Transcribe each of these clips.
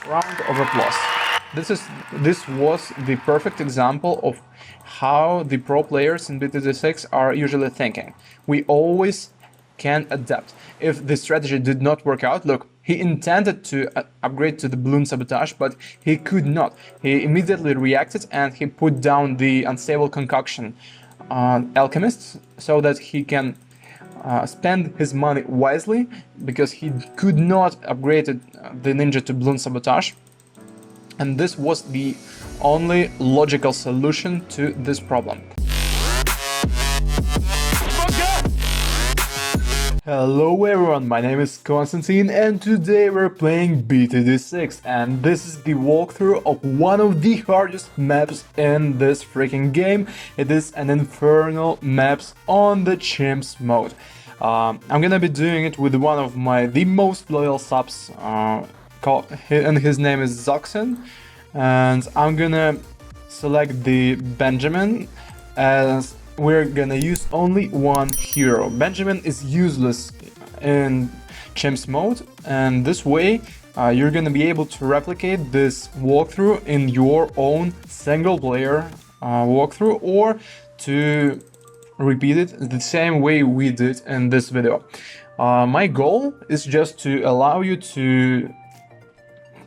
Round of applause. This was the perfect example of how the pro players in BTD6 are usually thinking. We always can adapt. If the strategy did not work out, look, he intended to upgrade to the balloon sabotage, but he could not. He immediately reacted and he put down the unstable concoction alchemist so that he can spend his money wisely, because he could not upgrade the ninja to balloon sabotage. And this was the only logical solution to this problem. Hello everyone, my name is Konstantin and today we're playing BTD6, and this is the walkthrough of one of the hardest maps in this freaking game. It is an infernal maps on the chimps mode. I'm gonna be doing it with one of the most loyal subs, and his name is Zoxin, and I'm gonna select the Benjamin, as we're gonna use only one hero. Benjamin is useless in chimps mode, and this way you're gonna be able to replicate this walkthrough in your own single player walkthrough, or to repeat it the same way we did in this video. My goal is just to allow you to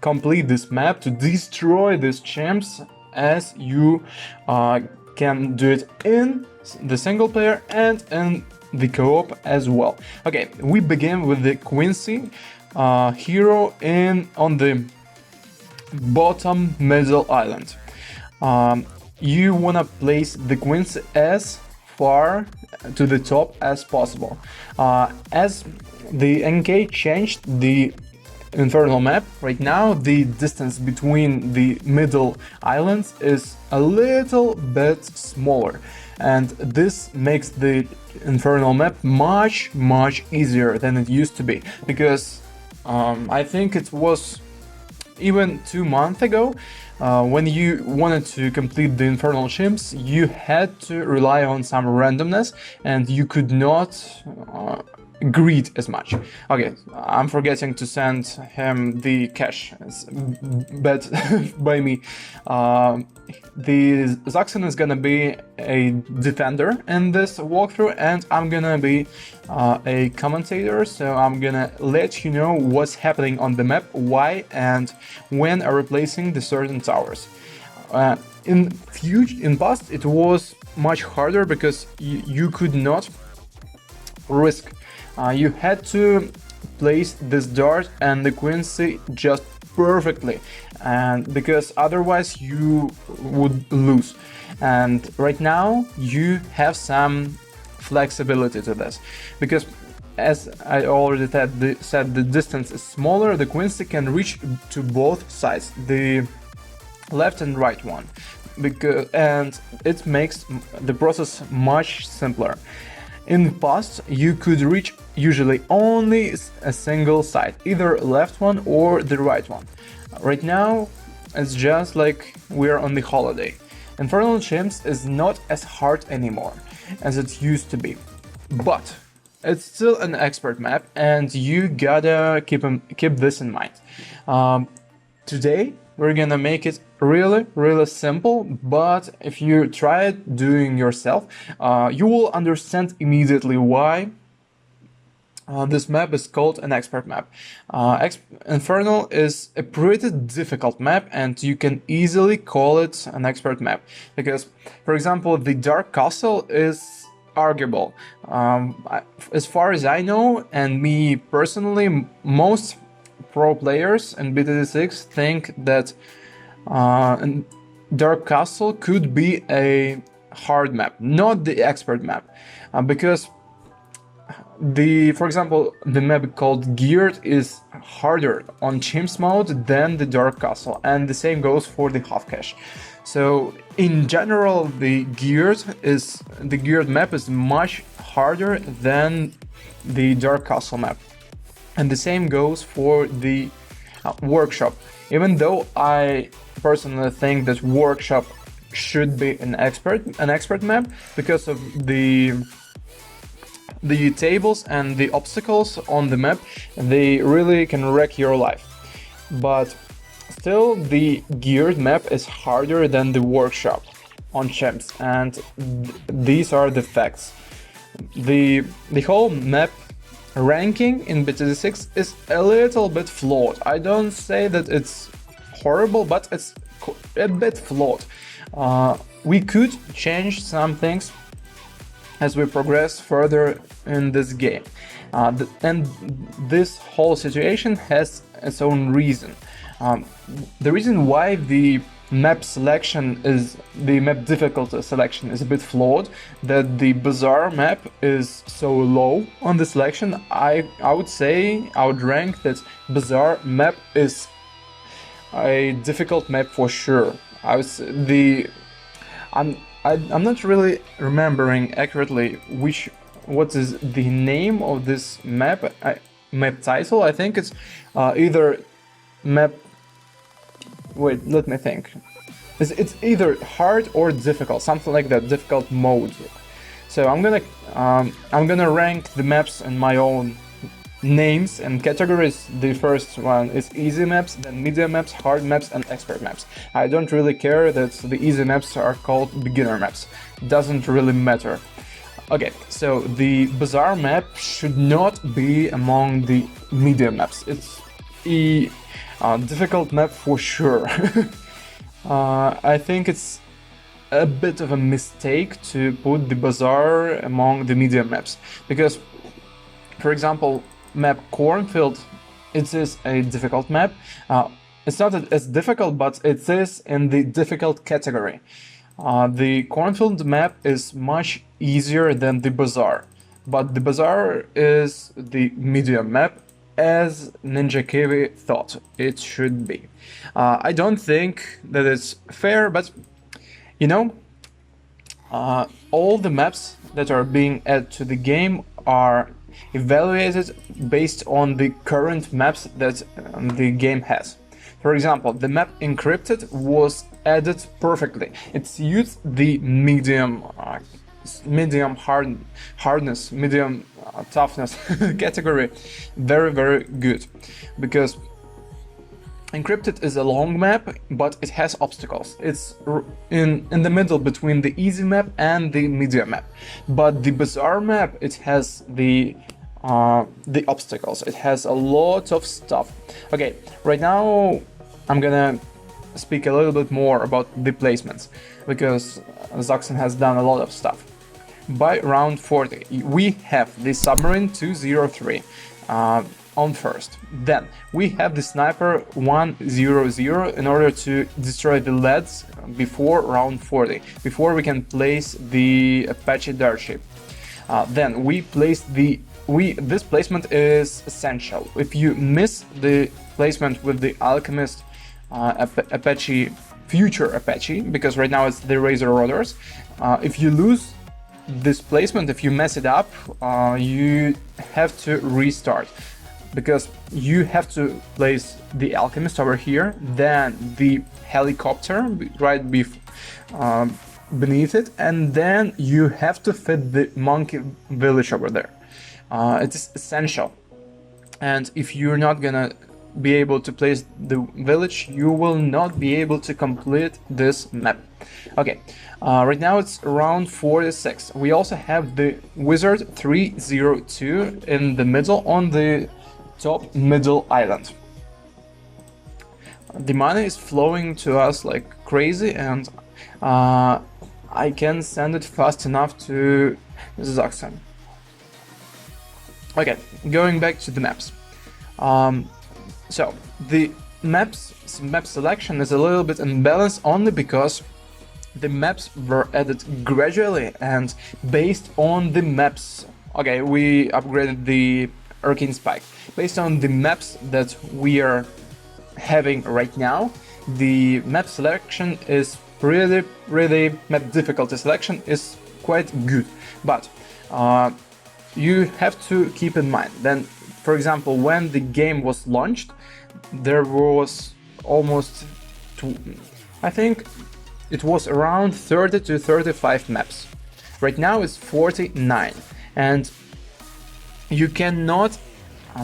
complete this map, to destroy these chimps as you can do it in the single player and in the co-op as well. Okay, we begin with the Quincy hero on the bottom middle island. You wanna place the Quincy as far to the top as possible. As the NK changed the infernal map, right now the distance between the middle islands is a little bit smaller, and this makes the infernal map much easier than it used to be, because I think it was even 2 months ago, when you wanted to complete the infernal chimps, you had to rely on some randomness and you could not greed as much. Okay, I'm forgetting to send him the cash. It's bad by me. The Zoxin is gonna be a defender in this walkthrough, and I'm gonna be a commentator, so I'm gonna let you know what's happening on the map, why and when replacing the certain towers. In past it was much harder, because you could not risk. You had to place this dart and the Quincy just perfectly, and because otherwise you would lose. And right now you have some flexibility to this, because as I already said, the distance is smaller. The Quincy can reach to both sides, the left and right one, and it makes the process much simpler. In the past, you could reach usually only a single side, either left one or the right one. Right now, it's just like we're on the holiday. Infernal Chimps is not as hard anymore as it used to be, but it's still an expert map, and you gotta keep this in mind. Today, we're gonna make it really simple, but if you try it doing yourself, you will understand immediately why this map is called an expert map. Infernal is a pretty difficult map, and you can easily call it an expert map, because, for example, the Dark Castle is arguable. As far as I know, and me personally, most pro players in BTD6 think that Dark Castle could be a hard map, not the expert map, because for example, the map called Geared is harder on Chimps mode than the Dark Castle, and the same goes for the Half Cache. So in general, the Geared map is much harder than the Dark Castle map, and the same goes for the Workshop. Even though I personally think that Workshop should be an expert map, because of the tables and the obstacles on the map, they really can wreck your life. But Still, the geared map is harder than the workshop on chimps, and these are the facts. The whole map ranking in BTD6 is a little bit flawed. I don't say that it's horrible, but it's a bit flawed. We could change some things as we progress further in this game. And this whole situation has its own reason. The reason why the map difficulty selection is a bit flawed, that the Bazaar map is so low on the selection. I would rank that Bazaar map is a difficult map for sure. I'm not really remembering accurately what is the name of this map title. I think it's either map. Wait, let me think. It's either hard or difficult, something like that, difficult mode. So I'm gonna rank the maps in my own names and categories. The first one is easy maps, then medium maps, hard maps, and expert maps. I don't really care that the easy maps are called beginner maps. Doesn't really matter. Okay, so the Bazaar map should not be among the medium maps. It's a difficult map for sure. I think it's a bit of a mistake to put the Bazaar among the medium maps, because, for example, map Cornfield, it is a difficult map. It's not as difficult, but it is in the difficult category. The Cornfield map is much easier than the Bazaar, but the Bazaar is the medium map, as Ninja Kiwi thought it should be. I don't think that it's fair, but you know, all the maps that are being added to the game are evaluated based on the current maps that the game has. For example, the map Encrypted was added perfectly. It suits the medium hardness, medium toughness category very good, because Encrypted is a long map, but it has obstacles. It's in the middle between the easy map and the medium map. But the Bazaar map, it has the obstacles. It has a lot of stuff. Okay, right now I'm gonna speak a little bit more about the placements, because Zaxxon has done a lot of stuff. By round 40, we have the submarine 203 on first. Then we have the sniper 100 in order to destroy the leads before round 40, before we can place the Apache Darship. Then we place this placement is essential. If you miss the placement with the Alchemist Apache, future Apache, because right now it's the Razor Rotors, if you lose this placement, if you mess it up, you have to restart, because you have to place the Alchemist over here, then the helicopter right beneath it, and then you have to fit the monkey village over there. It is essential, and if you're not gonna be able to place the village, you will not be able to complete this map. Okay, right now it's round 46. We also have the Wizard 302 in the middle, on the top middle island. The money is flowing to us like crazy, and I can send it fast enough to Zaxxon. Okay, going back to the maps. So the map selection is a little bit imbalanced, only because the maps were added gradually and based on the maps. Okay, we upgraded the Arcane Spike. Based on the maps that we are having right now, the map selection is really map difficulty selection is quite good. But you have to keep in mind, then, for example, when the game was launched, there was almost, I think it was around 30 to 35 maps. Right now it's 49, and you cannot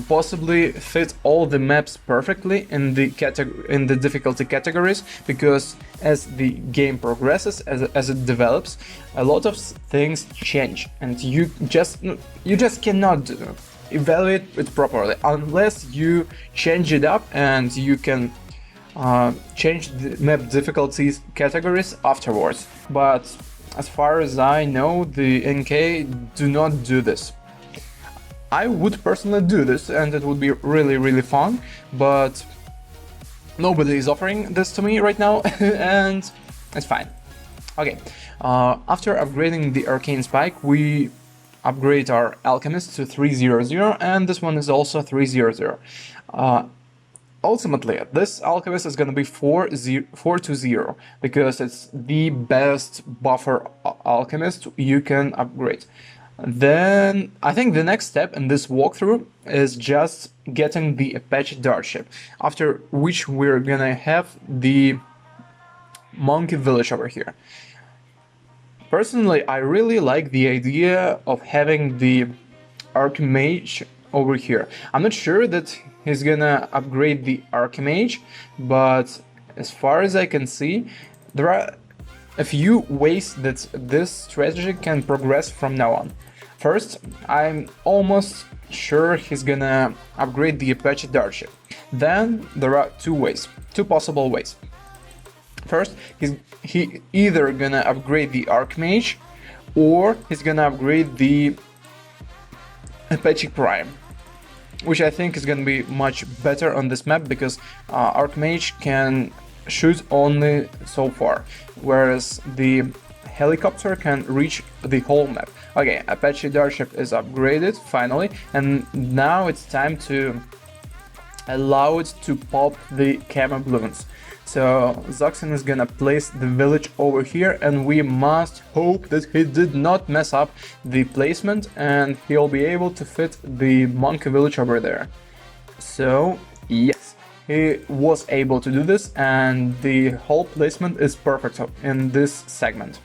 possibly fit all the maps perfectly in the difficulty categories, because as the game progresses, as it develops, a lot of things change, and you just cannot evaluate it properly unless you change it up, and you can change the map difficulties categories afterwards. But as far as I know, the NK do not do this. I would personally do this, and it would be really fun, but nobody is offering this to me right now, and it's fine. Okay, after upgrading the Arcane Spike, we upgrade our Alchemist to 300, and this one is also 300. Ultimately, this Alchemist is gonna be 420, because it's the best buffer Alchemist you can upgrade. Then I think the next step in this walkthrough is just getting the Apache Dartship, after which we're gonna have the monkey village over here. Personally, I really like the idea of having the Archmage over here. I'm not sure that he's gonna upgrade the Archmage, but as far as I can see, there are a few ways that this strategy can progress from now on. First, I'm almost sure he's gonna upgrade the Apache Dartship. Then there are two possible ways. First, he either gonna upgrade the Archmage, or he's gonna upgrade the Apache Prime, which I think is gonna be much better on this map, because Archmage can shoot only so far, whereas the helicopter can reach the whole map. Okay, Apache Dartship is upgraded finally, and now it's time to allow it to pop the camo balloons. So Zoxin is gonna place the village over here, and we must hope that he did not mess up the placement, and he'll be able to fit the monkey village over there. So yes, he was able to do this, and the whole placement is perfect in this segment.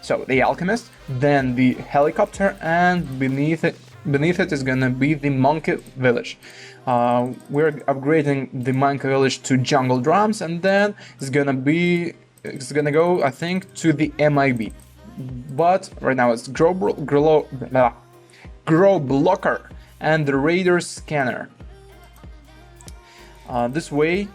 So the Alchemist, then the helicopter, and beneath it is gonna be the monkey village. We're upgrading the monkey village to jungle drums, and then it's gonna go, I think, to the MIB. But right now it's grow blocker and the radar scanner. This way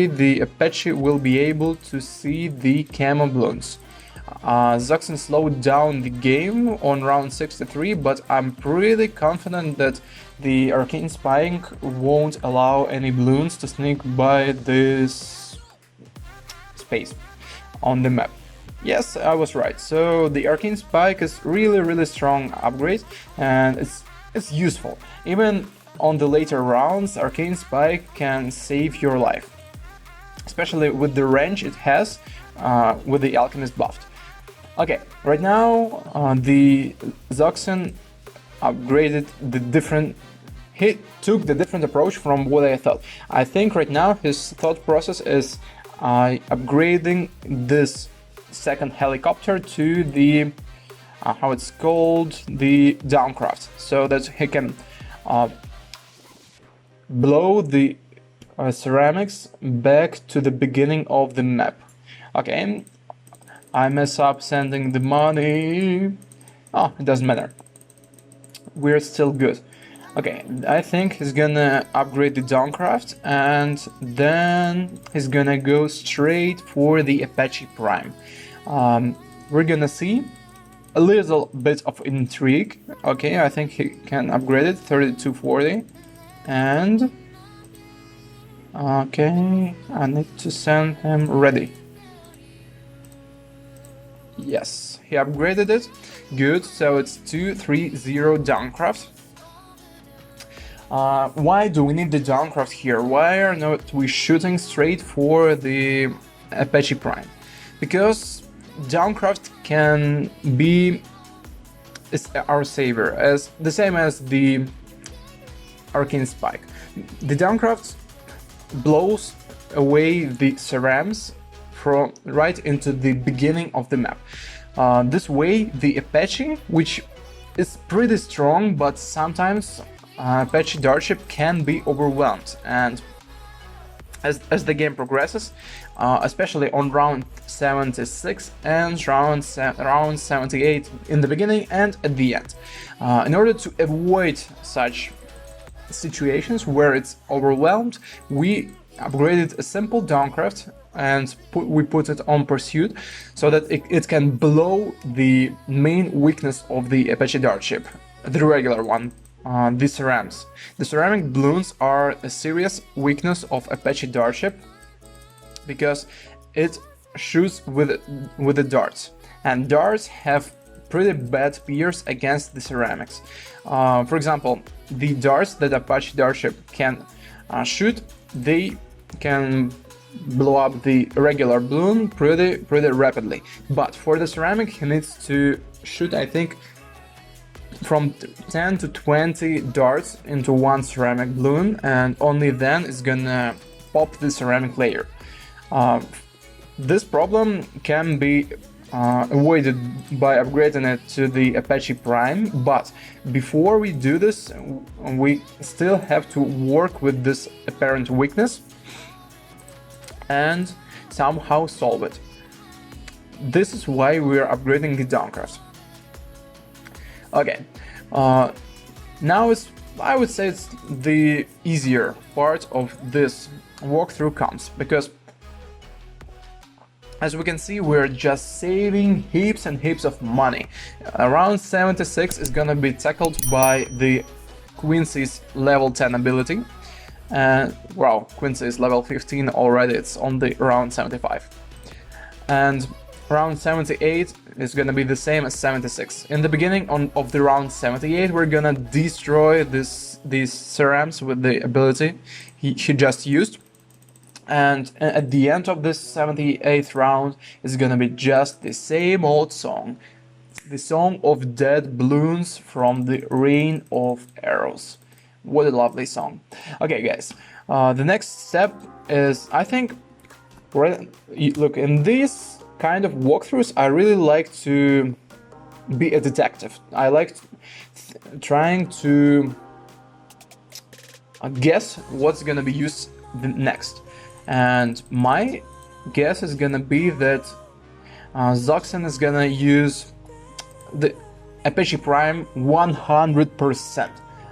the Apache will be able to see the camo balloons. Zoxin slowed down the game on round 63, but I'm pretty confident that the Arcane Spike won't allow any balloons to sneak by this space on the map. Yes, I was right. So the Arcane Spike is really strong upgrade, and it's useful. Even on the later rounds, Arcane Spike can save your life, especially with the range it has with the Alchemist buffed. Okay, right now the Zoxin upgraded he took the different approach from what I thought. I think right now his thought process is upgrading this second helicopter to the how it's called, the Downcraft, so that he can blow the ceramics back to the beginning of the map. Okay, I mess up sending the money. Oh, it doesn't matter. We're still good. Okay, I think he's gonna upgrade the Downcraft, and then he's gonna go straight for the Apache Prime. We're gonna see a little bit of intrigue. Okay, I think he can upgrade it, 3240. And okay, I need to send him ready. Yes, he upgraded it. Good, so it's 230 Downcraft. Why do we need the Downcraft here? Why are not we shooting straight for the Apache Prime? Because Downcraft can be our savior, as the same as the Arcane Spike. The Downcraft blows away the cerams from right into the beginning of the map. This way, the Apache, which is pretty strong, but sometimes Apache Darship can be overwhelmed, and as the game progresses, especially on round 76 and round 78 in the beginning and at the end. In order to avoid such situations where it's overwhelmed, we upgraded a simple downcraft and we put it on pursuit so that it can blow the main weakness of the Apache Darship, the regular one. The cerams. The ceramic balloons are a serious weakness of Apache Darship because it shoots with the darts, and darts have pretty bad peers against the ceramics. For example, the darts that Apache Darship can shoot, they can blow up the regular balloon pretty rapidly. But for the ceramic, he needs to shoot, I think, from 10 to 20 darts into one ceramic balloon, and only then it's gonna pop the ceramic layer. This problem can be avoided by upgrading it to the Apache Prime, but before we do this, we still have to work with this apparent weakness and somehow solve it. This is why we are upgrading the downcraft. Okay, now I would say it's the easier part of this walkthrough comes, because as we can see, we're just saving heaps and heaps of money. Around 76 is gonna be tackled by the Quincy's level 10 ability. Wow, Quincy is level 15 already, it's on the round 75. And round 78 is gonna be the same as 76. In the beginning of the round 78, we're gonna destroy these cerams with the ability he just used. And at the end of this 78th round is gonna be just the same old song. The song of dead balloons from the Rain of Arrows. What a lovely song. Okay guys, the next step is, I think, look, in these kind of walkthroughs, I really like to be a detective. I like trying to guess what's gonna be used next. And my guess is gonna be that Zoxen is gonna use the Apache Prime 100%.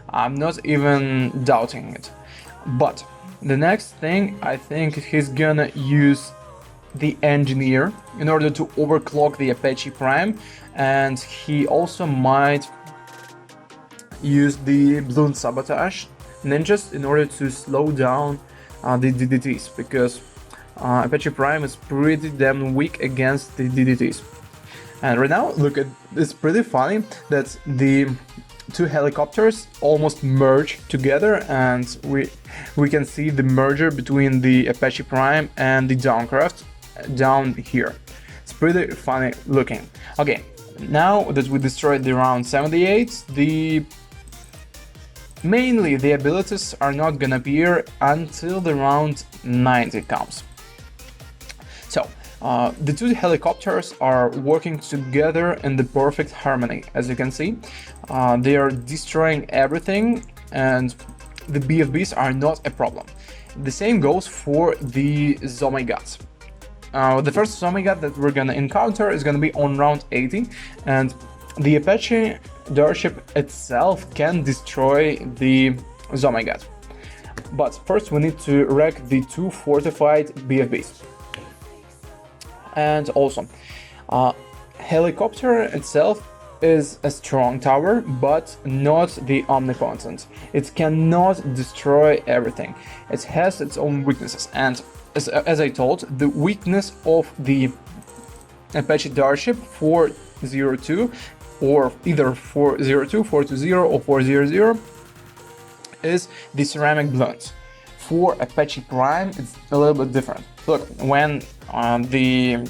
I'm not even doubting it. But the next thing, I think he's gonna use the Engineer in order to overclock the Apache Prime, and he also might use the Balloon Sabotage Ninjas in order to slow down the DDTs, because Apache Prime is pretty damn weak against the DDTs. And right now, look, it's pretty funny that the two helicopters almost merge together, and we can see the merger between the Apache Prime and the downcraft down here. It's pretty funny looking. Okay, now that we destroyed the round 78, mainly the abilities are not gonna appear until the round 90 comes. So the two helicopters are working together in the perfect harmony. As you can see, they are destroying everything, and the BFBs are not a problem. The same goes for the Zomigods. The first Zomigod that we're gonna encounter is gonna be on round 80, and the Apache Darship itself can destroy the Zomigod. But first we need to wreck the two fortified BFBs. And also, helicopter itself is a strong tower, but not the omnipotent. It cannot destroy everything. It has its own weaknesses, and as I told, the weakness of the Apache Darship 402, or either 402, 420, or 400, is the ceramic balloons. For Apache Prime, it's a little bit different. Look, when the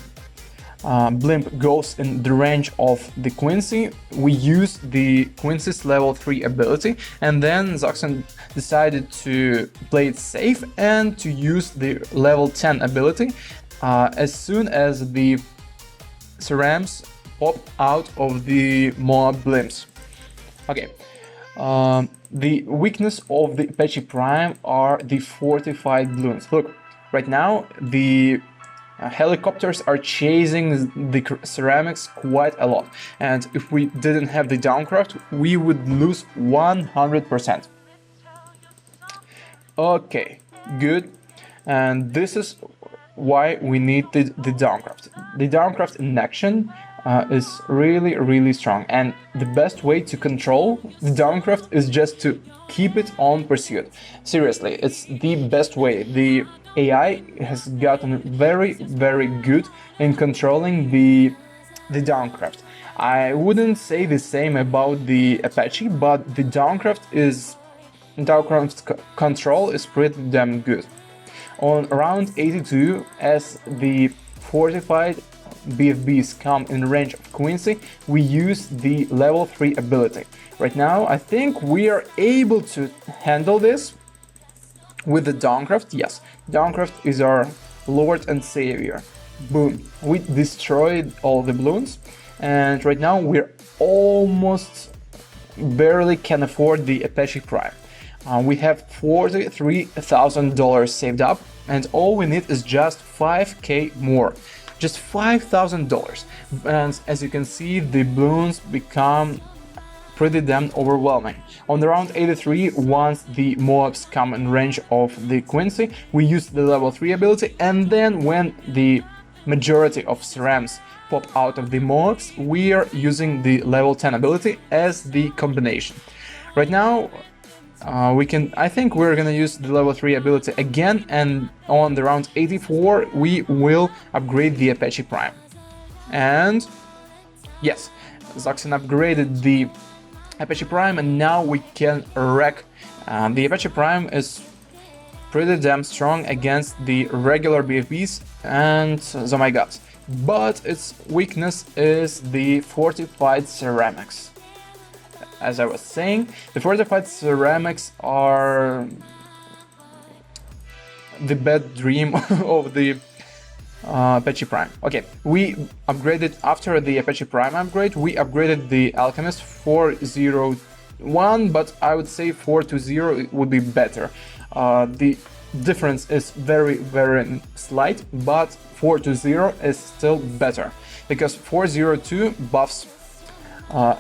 blimp goes in the range of the Quincy, we use the Quincy's level 3 ability, and then Zoxen decided to play it safe and to use the level 10 ability as soon as the cerams pop out of the mob blimps. Okay. The weakness of the Apache Prime are the fortified balloons. Look, right now the helicopters are chasing the ceramics quite a lot, and if we didn't have the downcraft, we would lose 100%. Okay, good. And this is why we need the downcraft. The downcraft in action is really strong, and the best way to control the downcraft is just to keep it on pursuit. Seriously, it's the best way. The AI has gotten very good in controlling the downcraft. I wouldn't say the same about the Apache, but the downcraft control is pretty damn good. On round 82, as the fortified BFBs come in range of Quincy, we use the level 3 ability. Right now, I think we are able to handle this with the downcraft. Yes, downcraft is our lord and savior. Boom, we destroyed all the balloons, and right now we're almost barely can afford the Apache Prime. We have $43,000 saved up, and all we need is just 5k more. Just $5,000. And as you can see, the balloons become pretty damn overwhelming. On the round 83, once the mobs come in range of the Quincy, we use the level 3 ability, and then when the majority of cerams pop out of the mobs, we are using the level 10 ability as the combination. Right now, I think we're gonna use the level 3 ability again, and on the round 84 we will upgrade the Apache Prime. And yes, Zoxen upgraded the Apache Prime, and now we can wreck. The Apache Prime is pretty damn strong against the regular BFBs and oh my god, but its weakness is the fortified ceramics. As I was saying, the fortified ceramics are the bad dream of the Apache Prime. Okay, we upgraded after the Apache Prime upgrade, we upgraded the Alchemist 401, but I would say 420 would be better. The difference is very slight, but 420 is still better, because 402 buffs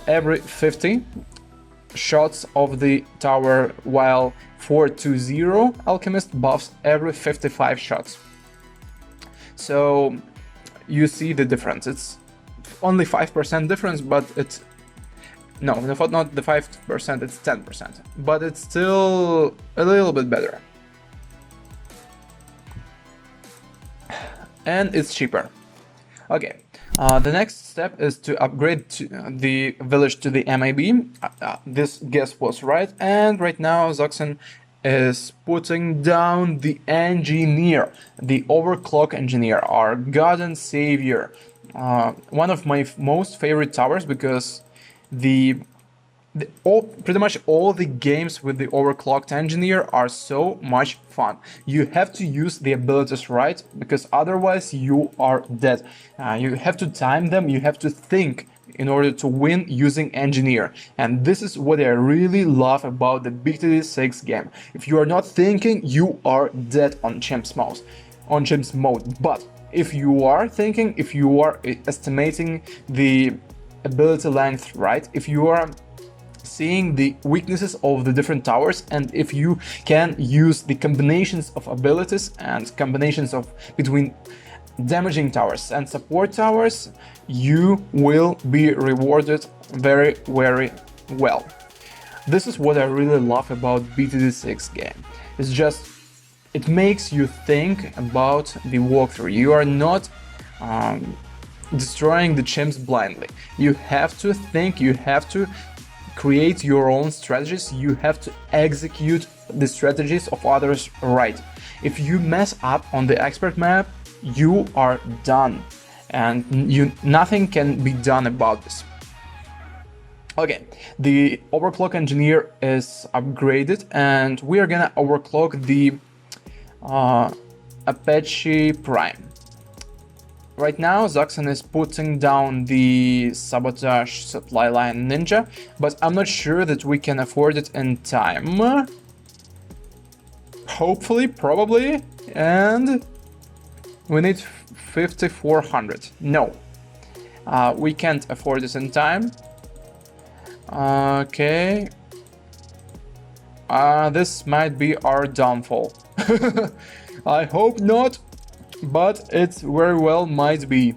every 50 shots of the tower, while 420 Alchemist buffs every 55 shots. So you see the difference. It's only 5% difference, but it's not the 5%, it's 10%, but it's still a little bit better, and it's cheaper. Okay. The next step is to upgrade the village to the MAB. This guess was right, and right now Zoxen is putting down the engineer, the overclock engineer, our god and savior. One of my most favorite towers, because pretty much all the games with the overclocked engineer are so much fun. You have to use the abilities right, because otherwise you are dead. You have to time them, you have to think in order to win using engineer. And this is what I really love about the BTD6 game. If you are not thinking, you are dead on Chimps mode. But if you are thinking, if you are estimating the ability length right, if you are seeing the weaknesses of the different towers, and if you can use the combinations of abilities and combinations of between damaging towers and support towers, you will be rewarded very well. This is what I really love about BTD6 game. It's just, it makes you think about the walkthrough. You are not destroying the chimps blindly. You have to think, you have to create your own strategies, you have to execute the strategies of others right. If you mess up on the expert map, you are done, and nothing can be done about this. Okay, the overclock engineer is upgraded, and we are gonna overclock the Apache Prime. right now Zaxxon is putting down the sabotage supply line ninja, but I'm not sure that we can afford it in time. Hopefully, probably, and we need 5,400. No, we can't afford this in time. Okay, this might be our downfall. I hope not, but it very well might be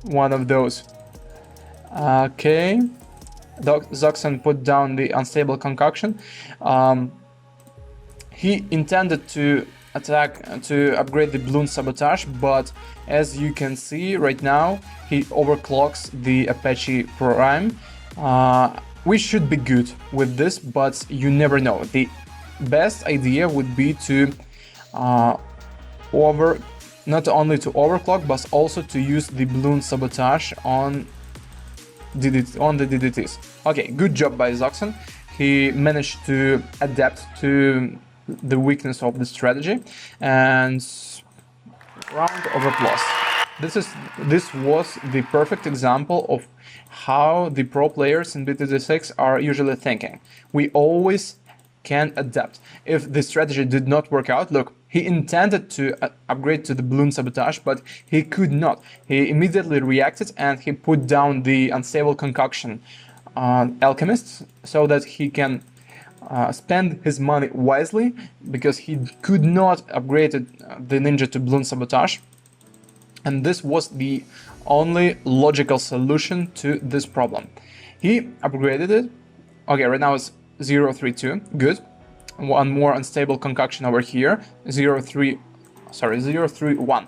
one of those. Okay, Zaxxon put down the unstable concoction. He intended to upgrade the balloon sabotage, but as you can see right now, he overclocks the Apache Prime. We should be good with this, but you never know. The best idea would be to not only to overclock, but also to use the balloon sabotage on the DDTs. Okay, good job by Zaxxon. He managed to adapt to the weakness of the strategy, and round of applause. This was the perfect example of how the pro players in BTD6 are usually thinking. We always can adapt. If the strategy did not work out, look, he intended to upgrade to the balloon sabotage, but he could not. He immediately reacted and he put down the unstable concoction alchemist so that he can spend his money wisely, because he could not upgrade the ninja to balloon sabotage, and this was the only logical solution to this problem. He upgraded it. Okay, right now it's 032, good. One more unstable concoction over here, 031,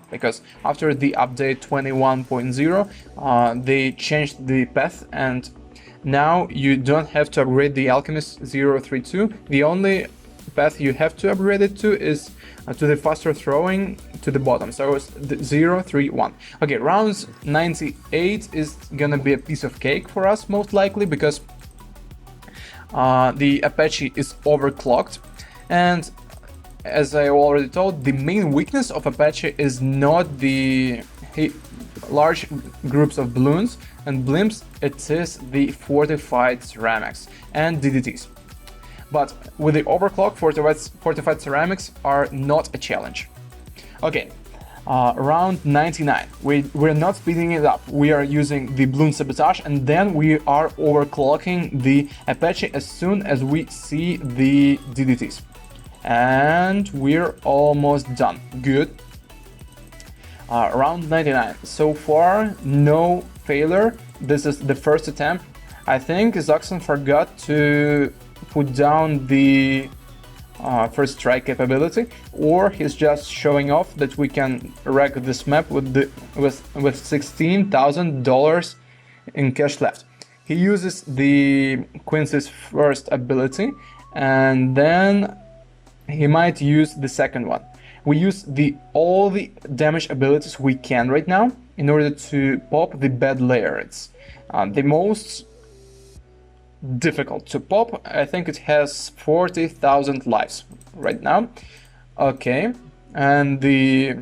because after the update 21.0 they changed the path, and now you don't have to upgrade the alchemist 032. The only path you have to upgrade it to is to the faster throwing to the bottom, so it's the 031. Okay, rounds 98 is gonna be a piece of cake for us, most likely, because the Apache is overclocked, and as I already told, the main weakness of Apache is not the large groups of balloons and blimps, it is the fortified ceramics and DDTs. But with the overclock, fortified ceramics are not a challenge. Okay, round 99. We're not speeding it up. We are using the balloon sabotage, and then we are overclocking the Apache as soon as we see the DDTs. And we're almost done. Good. Round 99. So far, no failure. This is the first attempt. I think Zaxxon forgot to put down the first strike capability, or he's just showing off that we can wreck this map with $16,000 in cash left. He uses the Quincy's first ability, and then he might use the second one. We use all the damage abilities we can right now in order to pop the bad layer. It's the most difficult to pop. I think it has 40,000 lives right now. Okay, and the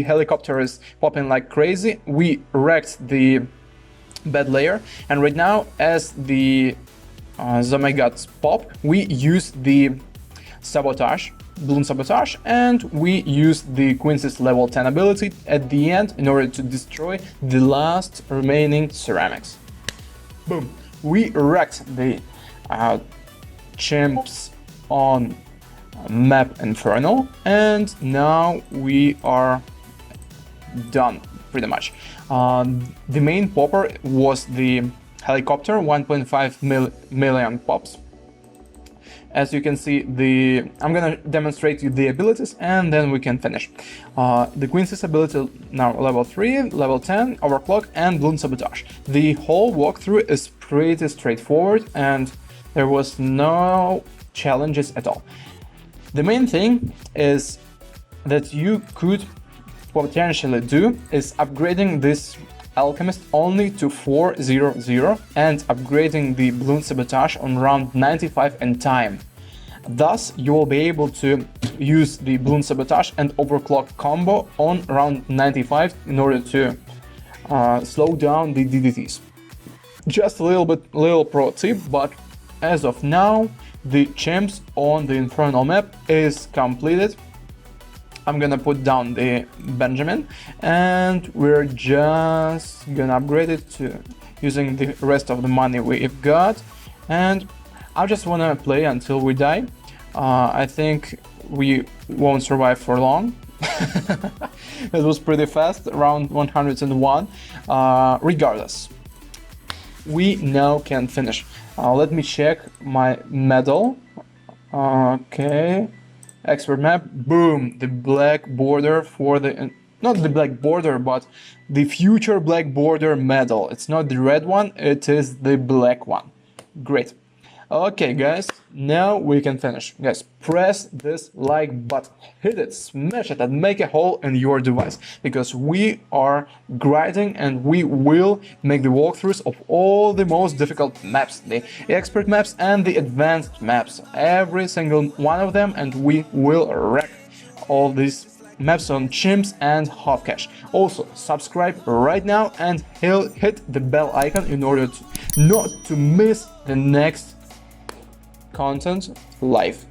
helicopter is popping like crazy. We wrecked the bad layer, and right now, as the Zomegots pop, we use the sabotage, balloon sabotage, and we use the Quincy's level 10 ability at the end in order to destroy the last remaining ceramics. Boom! We wrecked the chimps on map Inferno, and now we are done pretty much. The main popper was the helicopter, 1.5 million pops. As you can see, I'm gonna demonstrate you the abilities and then we can finish. The Quincy's ability now level 3, level 10, overclock and balloon sabotage. The whole walkthrough is pretty straightforward and there was no challenges at all. The main thing is that you could potentially do is upgrading this alchemist only to 400 and upgrading the balloon sabotage on round 95 in time. Thus, you will be able to use the balloon sabotage and overclock combo on round 95 in order to slow down the DDTs. Just a little pro tip, but as of now, the chimps on the Infernal map is completed. I'm gonna put down the Benjamin, and we're just gonna upgrade it to using the rest of the money we've got, and I just wanna play until we die. I think we won't survive for long. It was pretty fast, around 101. Regardless, we now can finish. Let me check my medal. Okay, expert map. Boom, the black border for the not the black border, but the future black border medal. It's not the red one, it is the black one. Great. Okay, guys, now we can finish. Guys, press this like button, hit it, smash it, and make a hole in your device, because we are grinding and we will make the walkthroughs of all the most difficult maps, the expert maps and the advanced maps, every single one of them, and we will wreck all these maps on chimps and hot cash. Also, subscribe right now and hit the bell icon in order to not to miss the next content live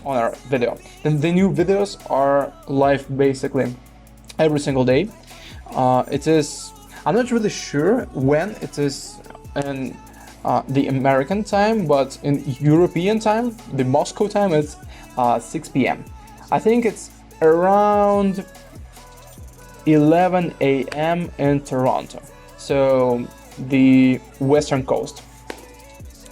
on our video. The new videos are live basically every single day. It is, I'm not really sure when it is in the American time, but in European time, the Moscow time, it's 6 p.m. I think it's around 11 a.m. in Toronto, so the western coast.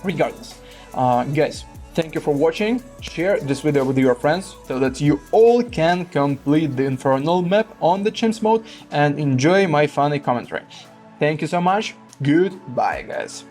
Regardless, guys, thank you for watching. Share this video with your friends so that you all can complete the Infernal map on the chimps mode and enjoy my funny commentary. Thank you so much. Goodbye, guys.